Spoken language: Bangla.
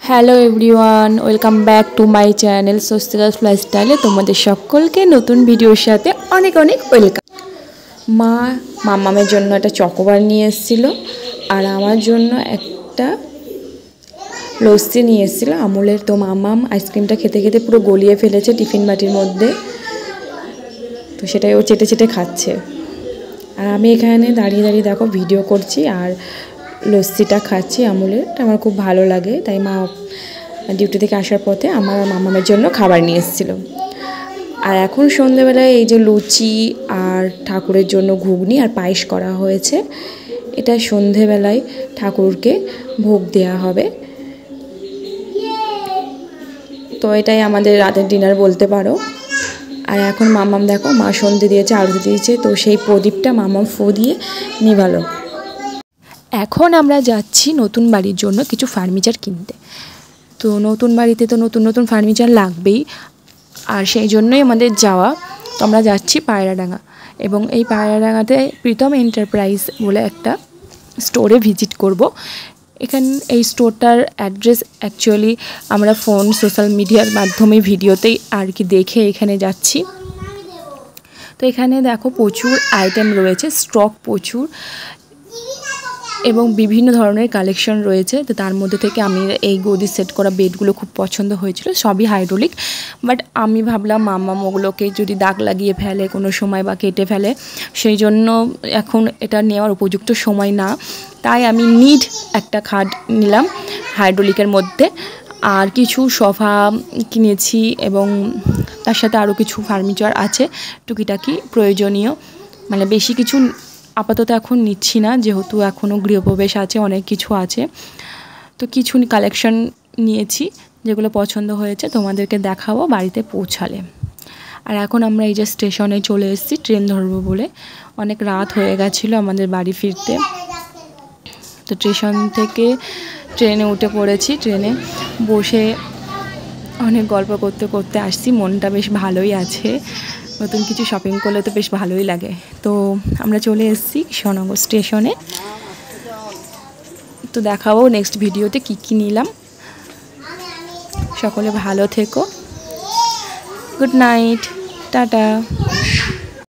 Hello everyone, welcome back to my channel Swastika's লাইফস্টাইলে তোমাদের সকলকে নতুন ভিডিওর সাথে অনেক অনেক ওয়েলকাম। মা মাম্মামের জন্য একটা চকোবার নিয়ে এসেছিল আর আমার জন্য একটা লস্যি নিয়ে এসেছিলো আমুলের। তো মাম্মাম আইসক্রিমটা খেতে খেতে পুরো গলিয়ে ফেলেছে টিফিন বাটির মধ্যে, তো সেটাই ও চেটে চেটে খাচ্ছে। আর আমি এখানে দাঁড়িয়ে দাঁড়িয়ে দেখো ভিডিও করছি আর লস্যিটা খাচ্ছি আমুলের। আমার খুব ভালো লাগে, তাই মা ডিউটি থেকে আসার পথে আমার মামামের জন্য খাবার নিয়ে এসেছিলো। আর এখন সন্ধ্যেবেলায় এই যে লুচি আর ঠাকুরের জন্য ঘুগনি আর পায়েস করা হয়েছে, এটা সন্ধ্যেবেলায় ঠাকুরকে ভোগ দেওয়া হবে। তো এটাই আমাদের রাতের ডিনার বলতে পারো। আর এখন মামাম দেখো মা সন্ধে দিয়েছে, আরতি দিয়েছে, তো সেই প্রদীপটা মামাম ফু দিয়ে নিভালো। এখন আমরা যাচ্ছি নতুন বাড়ির জন্য কিছু ফার্নিচার কিনতে। তো নতুন বাড়িতে তো নতুন নতুন ফার্নিচার লাগবেই, আর সেই জন্যই আমাদের যাওয়া। তো আমরা যাচ্ছি পায়রাডাঙ্গা, এবং এই পায়রাডাঙ্গাতে প্রীতম এন্টারপ্রাইজ বলে একটা স্টোরে ভিজিট করব। এই স্টোরটার অ্যাড্রেস অ্যাকচুয়ালি আমরা ফোন সোশ্যাল মিডিয়ার মাধ্যমে ভিডিওতেই আর কি দেখে এখানে যাচ্ছি। তো এখানে দেখো প্রচুর আইটেম রয়েছে, স্টক প্রচুর, এবং বিভিন্ন ধরনের কালেকশন রয়েছে। তো তার মধ্যে থেকে আমি এই গদি সেট করা বেডগুলো খুব পছন্দ হয়েছিল, সবই হাইড্রোলিক। বাট আমি ভাবলাম মাম্মাম ওগুলোকে যদি দাগ লাগিয়ে ফেলে কোনো সময় বা কেটে ফেলে, সেই জন্য এখন এটা নেওয়ার উপযুক্ত সময় না। তাই আমি নিড একটা খাট নিলাম হাইড্রোলিকের মধ্যে, আর কিছু সোফা কিনেছি, এবং তার সাথে আরও কিছু ফার্নিচার আছে টুকিটাকি প্রয়োজনীয়, মানে বেশি কিছু আপাতত এখন নিচ্ছি না, যেহেতু এখনও গৃহপ্রবেশ আছে, অনেক কিছু আছে। তো কিছু কালেকশন নিয়েছি যেগুলো পছন্দ হয়েছে, তোমাদেরকে দেখাবো বাড়িতে পৌঁছালে। আর এখন আমরা এই যে স্টেশনে চলে এসেছি ট্রেন ধরবো বলে, অনেক রাত হয়ে গেছিলো আমাদের বাড়ি ফিরতে। তো স্টেশন থেকে ট্রেনে উঠে পড়েছি, ট্রেনে বসে অনেক গল্প করতে করতে আসছি, মনটা বেশ ভালোই আছে। নতুন কিছু শপিং করলে তো বেশ ভালোই লাগে। তো আমরা চলে এসেছি কৃষ্ণনগর স্টেশনে, তো দেখাবো নেক্সট ভিডিওতে কি কি নিলাম। সকলে ভালো থেকো, গুড নাইট, টাটা।